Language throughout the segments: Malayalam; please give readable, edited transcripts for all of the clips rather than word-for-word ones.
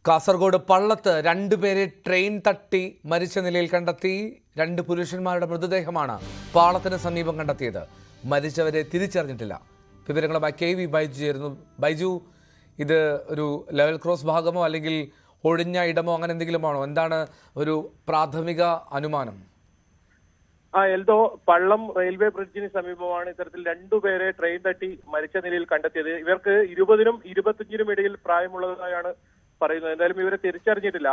കാസർഗോഡ് പള്ളത്ത് രണ്ടുപേരെ ട്രെയിൻ തട്ടി മരിച്ച നിലയിൽ കണ്ടെത്തി. രണ്ട് പുരുഷന്മാരുടെ മൃതദേഹമാണ് പാളത്തിന് സമീപം കണ്ടെത്തിയത്. മരിച്ചവരെ തിരിച്ചറിഞ്ഞിട്ടില്ല. വിവരങ്ങളുമായി KV ബൈജു ചേരുന്നു. ബൈജു, ഇത് ഒരു ലെവൽ ക്രോസ് ഭാഗമോ അല്ലെങ്കിൽ ഒഴിഞ്ഞ ഇടമോ അങ്ങനെ എന്തെങ്കിലും ആണോ? എന്താണ് ഒരു പ്രാഥമിക അനുമാനം? എൽദോ, പള്ളം റെയിൽവേ ബ്രിഡ്ജിന് സമീപമാണ് ഇത്തരത്തിൽ രണ്ടുപേരെ ട്രെയിൻ തട്ടി മരിച്ച നിലയിൽ കണ്ടെത്തിയത്. ഇവർക്ക് 20നും 25നും ഇടയിൽ പ്രായമുള്ളതായാണ് പറയുന്നത്. എന്തായാലും ഇവരെ തിരിച്ചറിഞ്ഞിട്ടില്ല.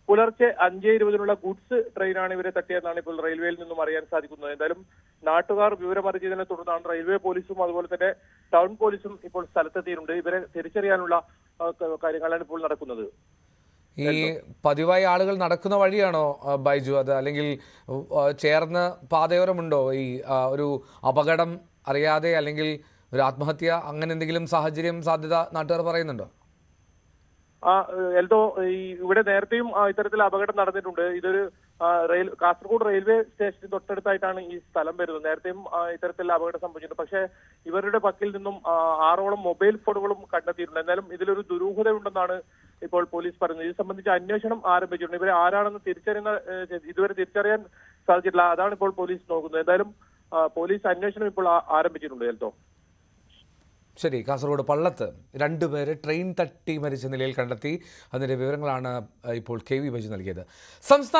പുലർച്ചെ 5:20 ഗുഡ്സ് ട്രെയിനാണ് ഇവരെ തട്ടിയെന്നാണ് ഇപ്പോൾ റെയിൽവേയിൽ നിന്നും അറിയാൻ സാധിക്കുന്നത്. എന്തായാലും നാട്ടുകാർ വിവരമറിഞ്ഞതിനെ തുടർന്നാണ് റെയിൽവേ പോലീസും അതുപോലെ തന്നെ ടൗൺ പോലീസും ഇപ്പോൾ സ്ഥലത്തെത്തിയിട്ടുണ്ട്. ഇവരെ തിരിച്ചറിയാനുള്ള കാര്യങ്ങളാണ് ഇപ്പോൾ നടക്കുന്നത്. ഈ പതിവായി ആളുകൾ നടക്കുന്ന വഴിയാണോ ബൈജു അത്, അല്ലെങ്കിൽ ചേർന്ന് പാതയോരമുണ്ടോ? ഈ ഒരു അപകടം അറിയാതെ അല്ലെങ്കിൽ ഒരു ആത്മഹത്യ അങ്ങനെ എന്തെങ്കിലും സാധ്യത നാട്ടുകാർ പറയുന്നുണ്ടോ? എൽദോ, ഇവിടെ നേരത്തെയും ഇത്തരത്തിൽ അപകടം നടന്നിട്ടുണ്ട്. ഇതൊരു കാസർഗോഡ് റെയിൽവേ സ്റ്റേഷന് തൊട്ടടുത്തായിട്ടാണ് ഈ സ്ഥലം വരുന്നത്. നേരത്തെയും ഇത്തരത്തിൽ അപകടം സംഭവിച്ചിട്ടുണ്ട്. പക്ഷേ ഇവരുടെ പക്കൽ നിന്നും 6ഓളം മൊബൈൽ ഫോണുകളും കണ്ടെത്തിയിട്ടുണ്ട്. എന്നാലും ഇതിലൊരു ദുരൂഹതയുണ്ടെന്നാണ് ഇപ്പോൾ പോലീസ് പറയുന്നത്. ഇത് സംബന്ധിച്ച് അന്വേഷണം ആരംഭിച്ചിട്ടുണ്ട്. ഇവരെ ആരാണെന്ന് ഇതുവരെ തിരിച്ചറിയാൻ സാധിച്ചിട്ടില്ല. അതാണ് ഇപ്പോൾ പോലീസ് നോക്കുന്നത്. എന്തായാലും പോലീസ് അന്വേഷണം ഇപ്പോൾ ആരംഭിച്ചിട്ടുണ്ട്. എൽദോ, ശരി. കാസർഗോഡ് പള്ളത്ത് രണ്ടുപേരെ ട്രെയിൻ തട്ടി മരിച്ച നിലയിൽ കണ്ടെത്തി. അതിൻ്റെ വിവരങ്ങളാണ് ഇപ്പോൾ KV ബൈജു നൽകിയത്. സംസ്ഥാന